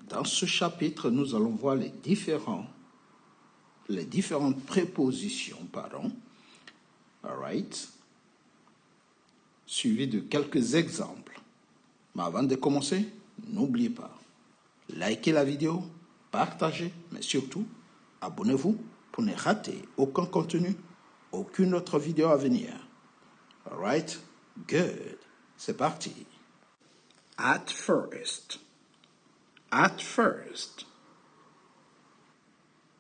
Dans ce chapitre, nous allons voir les différentes prépositions, all right, suivies de quelques exemples. Mais avant de commencer, n'oubliez pas, likez la vidéo, partagez, mais surtout, abonnez-vous pour ne rater aucun contenu, aucune autre vidéo à venir. All right, good. C'est parti. At first. At first.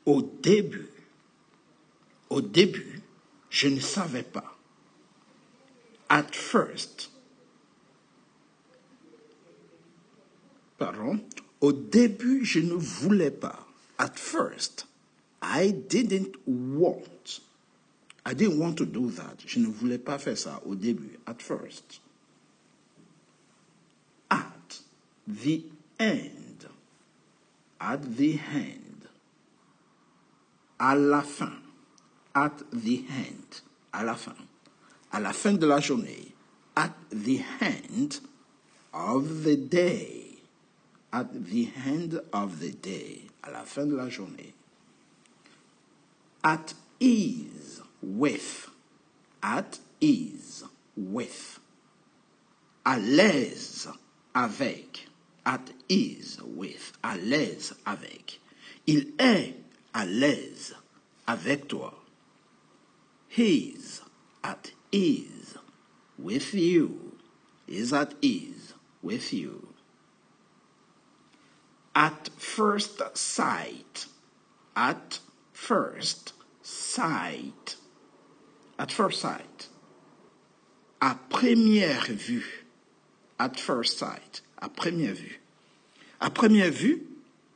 Au début, je ne savais pas. At first. Pardon. Au début, je ne voulais pas. At first, I didn't want. I didn't want to do that. Je ne voulais pas faire ça au début. At first. At the end. At the end. À la fin. At the end. À la fin. À la fin de la journée. At the end of the day. At the end of the day. À la fin de la journée. At ease with. At ease with. À l'aise avec. At ease with. À l'aise avec. Il est à l'aise avec toi. He's at ease with you. He's at ease with you. At first sight. At first sight. At first sight. À première vue. At first sight. À première vue. À première vue,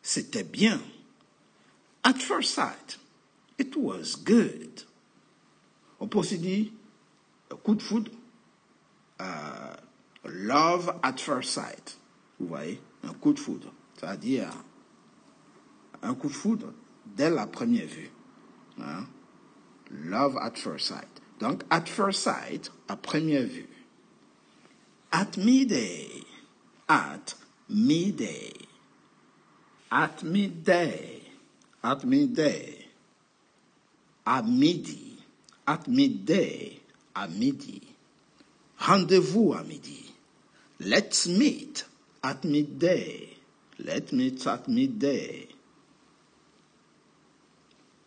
c'était bien. At first sight, it was good. On peut aussi dire coup de foudre, love at first sight. Vous voyez, un coup de foudre, c'est-à-dire un coup de foudre dès la première vue. Hein? Love at first sight. Donc, at first sight, à première vue. At midday. At midday. At midday. At midday. À midi. At midday. À midi. Rendez-vous à midi. Let's meet at midday. Let's meet at midday.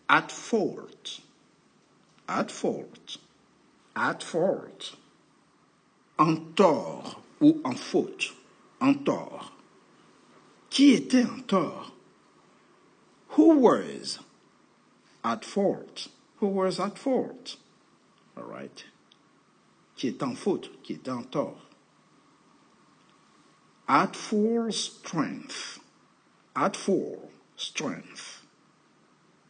At fault. At fault. At fault. En tort ou en faute. En tort. Qui était en tort? Who was at fault? Who was at fault? All right. Qui est en faute, qui est en tort. At full strength. At full strength.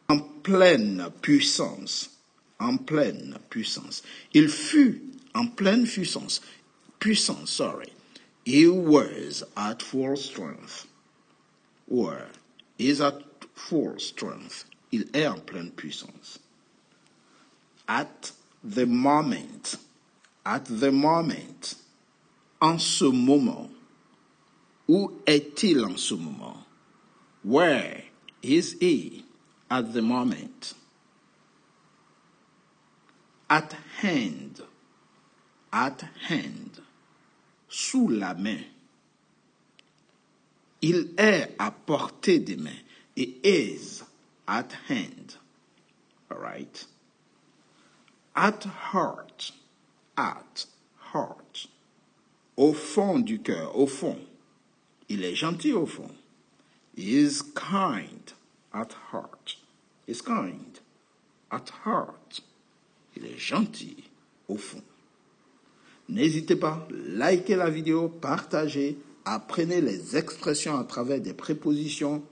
En pleine puissance. En pleine puissance. Il fut en pleine puissance. Puissance, sorry. He was at full strength. Or is at full strength. Il est en pleine puissance. At the moment. At the moment. En ce moment. Où est-il en ce moment? Where is he at the moment? At hand. At hand. Sous la main. Il est à portée des mains. It is at hand. All right. At heart. At heart. Au fond du cœur, au fond. Il est gentil au fond. He is kind at heart. He is kind at heart. Il est gentil au fond. N'hésitez pas, likez la vidéo, partagez, apprenez les expressions à travers des prépositions,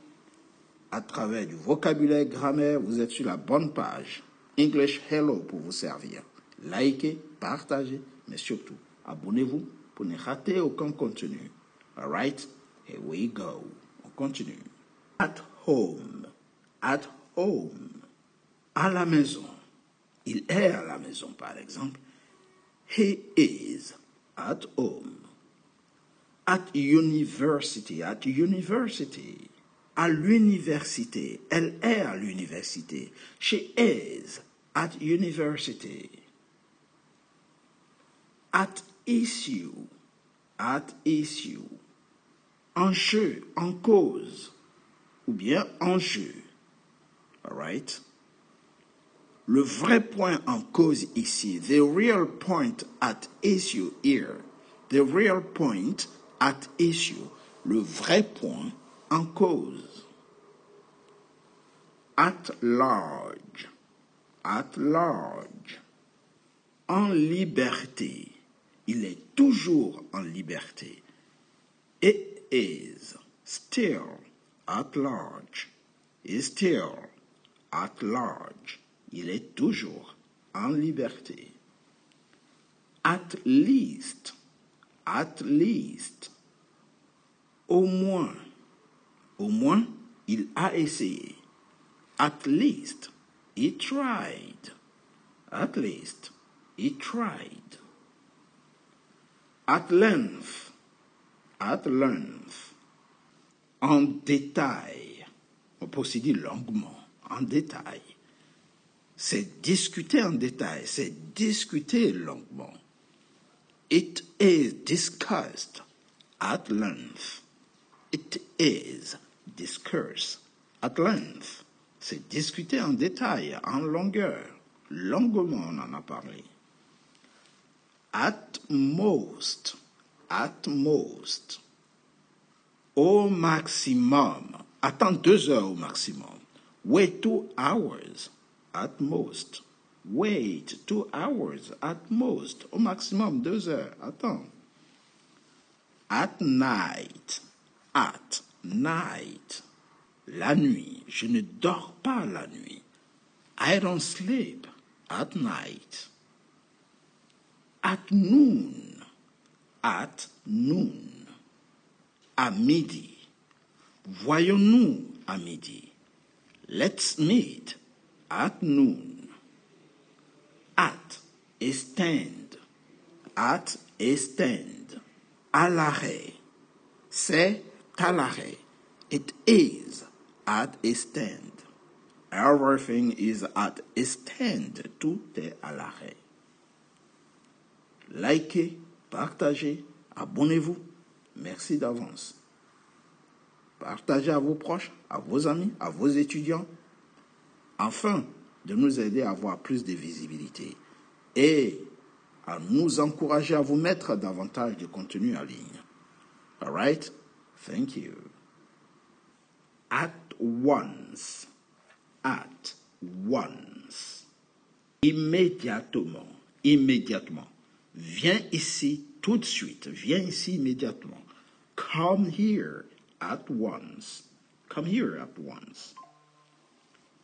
à travers du vocabulaire, grammaire. Vous êtes sur la bonne page. English Hello pour vous servir. Likez, partagez, mais surtout, abonnez-vous pour ne rater aucun contenu. All right? Here we go. On continue. At home. At home. À la maison. Il est à la maison, par exemple. He is at home. At university. At university. à l'université. Elle est à l'université. She is at university. At issue. At issue. En jeu, en cause, ou bien en jeu. All right? Le vrai point en cause ici, the real point at issue here, the real point at issue, le vrai point en cause. At large, at large, en liberté, il est toujours en liberté. It is still at large, is still at large. Il est toujours en liberté. At least, au moins, il a essayé. At least, he tried. At least, he tried. At length, en détail. On peut aussi dire longuement, en détail. C'est discuter en détail, c'est discuter longuement. It is discussed at length. It is discussed at length. C'est discuter en détail, en longueur. Longuement, on en a parlé. At most. Au maximum. Attends 2 heures au maximum. Wait 2 hours. At most. Wait 2 hours at most. Au maximum 2 heures. Attends. At night. At night. La nuit. Je ne dors pas la nuit. I don't sleep at night. At noon. At noon. À midi. Voyons-nous à midi. Let's meet at noon. At a stand. At a stand. À l'arrêt. C'est à l'arrêt. It is at a stand. Everything is at a stand. Tout est à l'arrêt. Likez, partagez, abonnez-vous. Merci d'avance. Partagez à vos proches, à vos amis, à vos étudiants, afin de nous aider à avoir plus de visibilité et à nous encourager à vous mettre davantage de contenu en ligne. All right? Thank you. At once. At once. Immédiatement. Immédiatement. Viens ici tout de suite. Viens ici immédiatement. Come here at once. Come here at once.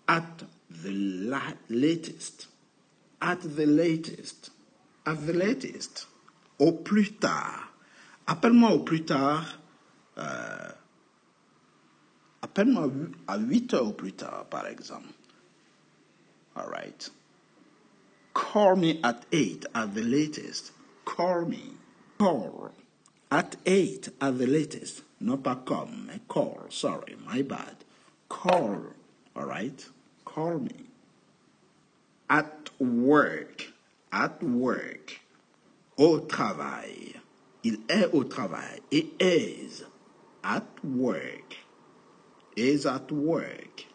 At the latest. At the latest. At the latest. Au plus tard. Appelle-moi au plus tard. Appelle-moi à 8 heures au plus tard, par exemple. All right. Call me at 8 at the latest. Call me. Call. At 8 at the latest. Non pas come, mais call. Sorry, my bad. Call. All right? Call me. At work. At work. Au travail. Il est au travail. He is at work. Is at work.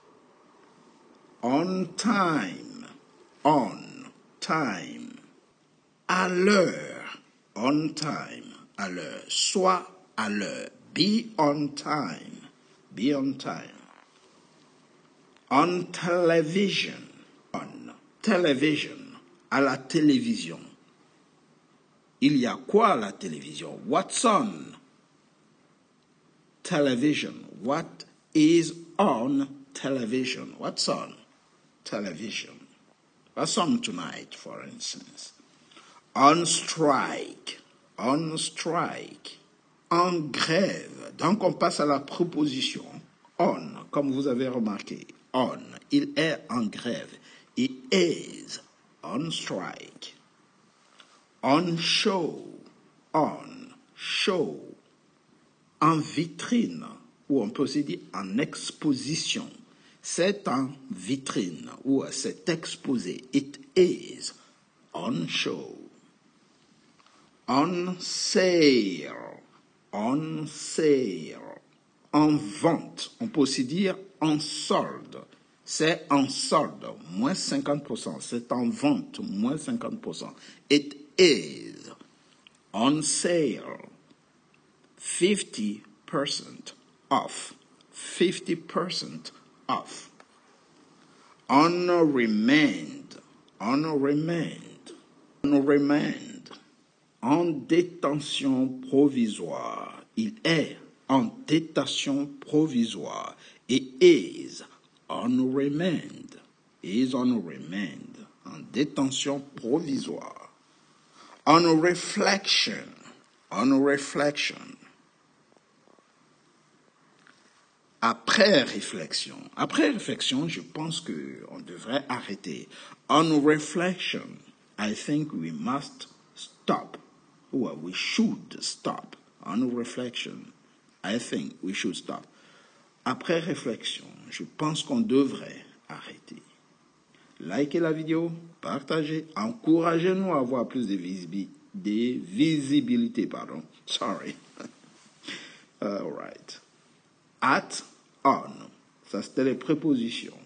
On time. On time. À l'heure. On time. À l'heure. Sois à l'heure. Be on time. Be on time. On television. On television. À la télévision. Il y a quoi à la télévision? What's on television? What is on television? What's on television? What's on tonight, for instance? On strike. On strike. En grève. Donc on passe à la proposition. On, comme vous avez remarqué. On. Il est en grève. He is on strike. On show. On show. En vitrine ou on peut aussi dire en exposition. C'est en vitrine ou c'est exposé. It is on show. On sale. On sale. En vente. On peut aussi dire en solde. C'est en solde. Moins 50%. C'est en vente. Moins 50%. It is on sale. 50% off. 50% off. On remand. On remand. On remand. En détention provisoire. Il est en détention provisoire. It is on remand. Is on remand. En détention provisoire. On reflection. On reflection. Après réflexion. Après réflexion, je pense qu'on devrait arrêter. On reflection, I think we must stop. Or we should stop. On reflection, I think we should stop. Après réflexion, je pense qu'on devrait arrêter. Likez la vidéo, partagez, encouragez-nous à avoir plus de visibilité. Sorry. All right. At, on. Ça, c'était les prépositions.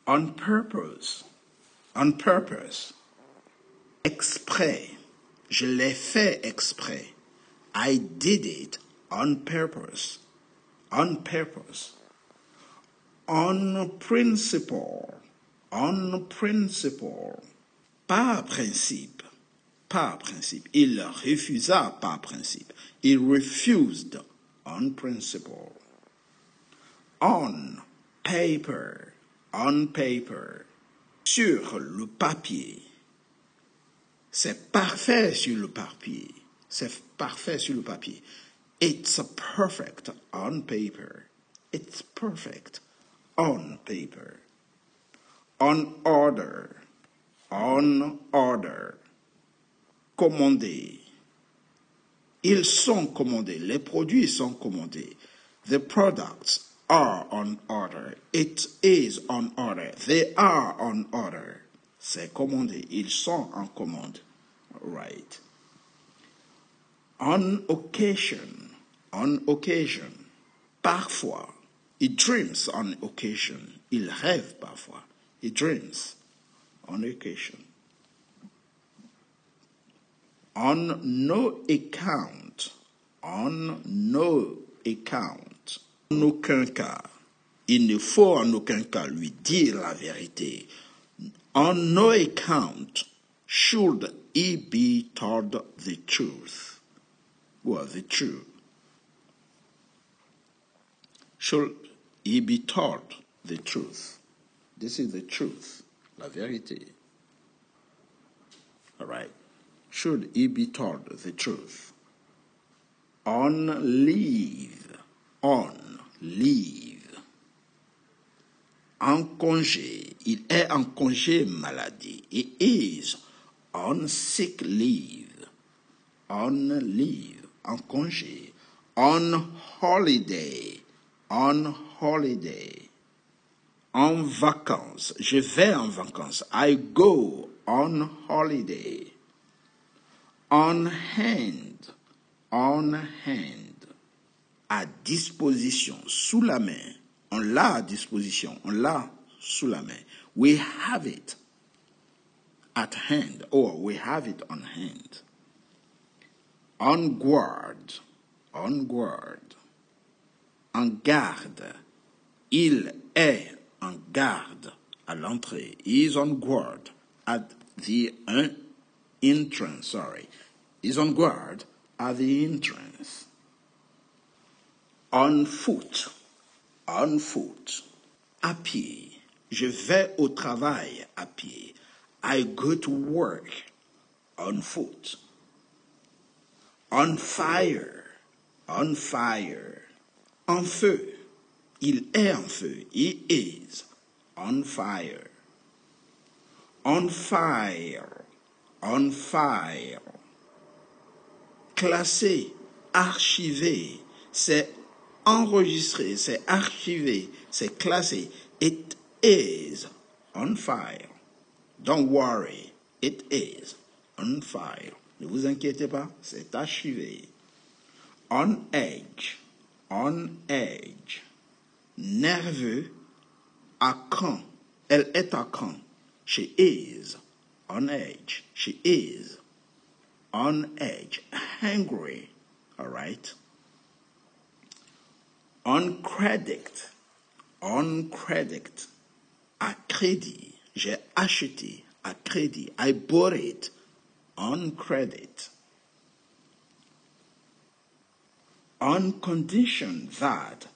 On purpose. On purpose. Exprès. Je l'ai fait exprès. I did it on purpose. On purpose. On principle. On principle. Par principe. Par principe. Il refusa par principe. He refused on principle. On paper. On paper. Sur le papier. C'est parfait sur le papier. C'est parfait sur le papier. It's perfect on paper. It's perfect on paper. On order. On order. Commander. Ils sont commandés. Les produits sont commandés. The products are on order. It is on order. They are on order. C'est commandé. Ils sont en commande. Right. On occasion. On occasion. Parfois. He dreams on occasion. Il rêve parfois. He dreams on occasion. On no account. On no account. En aucun cas. Il ne faut en aucun cas lui dire la vérité. On no account should he be told the truth. Well, the truth. Should he be told the truth? This is the truth. La vérité. All right. Should he be told the truth? On leave. On leave. En congé. Il est en congé maladie. He is on sick leave. On leave. En congé. On holiday. On holiday. En vacances. Je vais en vacances. I go on holiday. On hand. On hand. À disposition. Sous la main. On l'a à disposition. On l'a sous la main. We have it at hand. Or we have it on hand. On guard. On guard. En garde. Il est en garde à l'entrée. He is on guard at the entrance. Sorry. He is on guard at the entrance. On foot. On foot. À pied. Je vais au travail à pied. I go to work on foot. On fire. On fire. En feu. Il est en feu. He is on fire. On fire. On fire. Classé, archivé, c'est enregistré, c'est archivé, c'est classé. It is on file. Don't worry, it is on file. Ne vous inquiétez pas, c'est archivé. On edge, nerveux, à cran. Elle est à cran. She is on edge. She is on edge. Hungry, all right? On credit, à crédit. J'ai acheté à crédit. I bought it on credit. On condition that,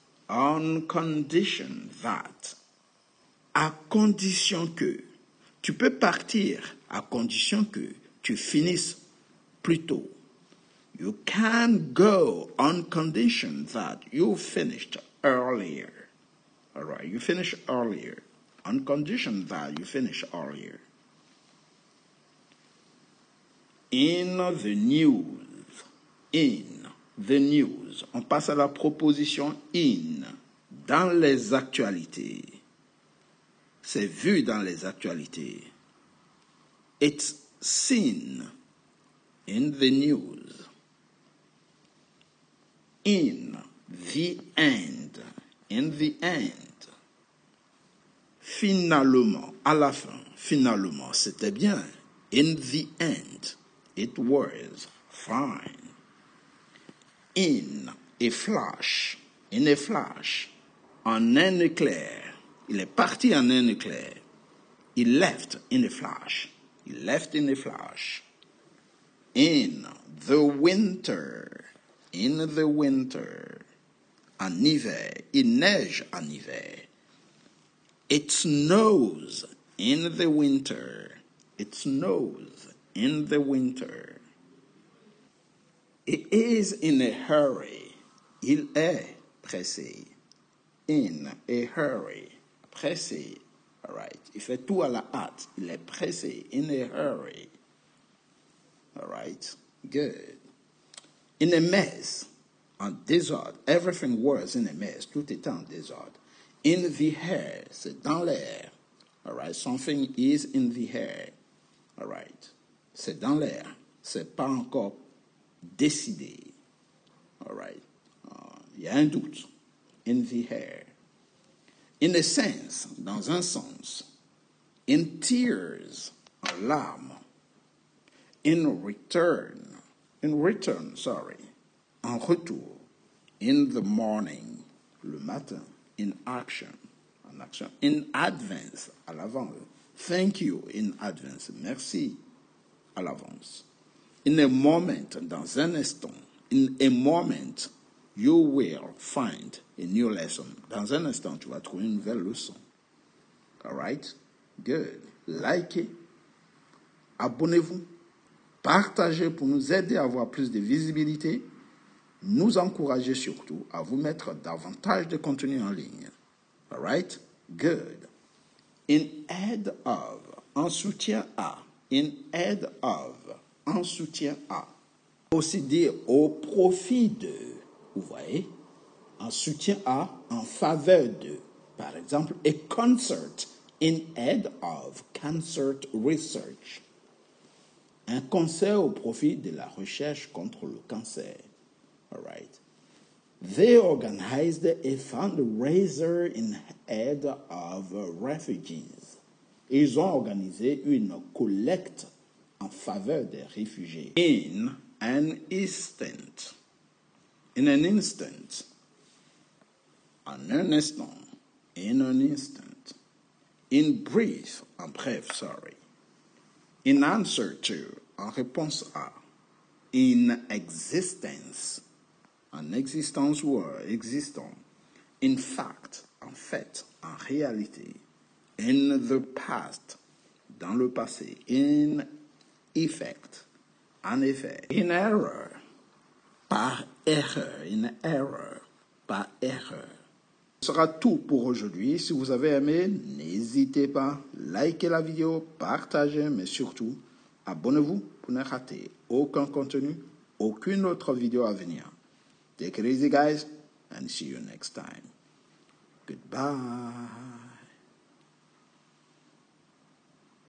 à condition que, tu peux partir à condition que tu finisses plus tôt. You can go on condition that you finished earlier. All right, you finish earlier. On condition that you finish earlier. In the news. On passe à la proposition in. Dans les actualités. C'est vu dans les actualités. It's seen in the news. In the end. Finalement, à la fin. Finalement, c'était bien. In the end, it was fine. In a flash, en un éclair. Il est parti en un éclair. He left in a flash. In the winter. En hiver. Il neige en hiver. It snows in the winter. He is in a hurry. Il est pressé. In a hurry. Pressé. All right. Il fait tout à la hâte. Il est pressé. In a hurry. All right. Good. In a mess. En désordre. Everything was in a mess. Tout était en désordre. In the air. C'est dans l'air. All right. Something is in the air. All right. C'est dans l'air. C'est pas encore décidé. All right. Il y a un doute. In the air. In a sense, dans un sens. In tears, en larmes. En retour. In the morning, le matin. In action, en action. In advance, à l'avance. Thank you in advance. Merci à l'avance. In a moment, dans un instant. In a moment, you will find a new lesson. Dans un instant, tu vas trouver une nouvelle leçon. All right? Good. Likez. Abonnez-vous. Partagez pour nous aider à avoir plus de visibilité. Nous encourager surtout à vous mettre davantage de contenu en ligne. All right? Good. In aid of, en soutien à. In aid of, en soutien à. Aussi dire au profit de. Vous voyez? En soutien à, en faveur de. Par exemple, a concert in aid of cancer research. Un concert au profit de la recherche contre le cancer. All right. They organized a fundraiser in aid of refugees. Ils ont organisé une collecte en faveur des réfugiés. In an instant. En un instant. In brief, en bref, sorry. In answer to, en réponse à. In existence, en existence ou existant. In fact, en fait, en réalité. In the past, dans le passé. In effect, en effet. In error, par erreur. In error, par erreur. Ce sera tout pour aujourd'hui. Si vous avez aimé, n'hésitez pas, likez la vidéo, partagez, mais surtout, abonnez-vous pour ne rater aucun contenu, aucune autre vidéo à venir. Take it easy, guys. and see you next time. Goodbye.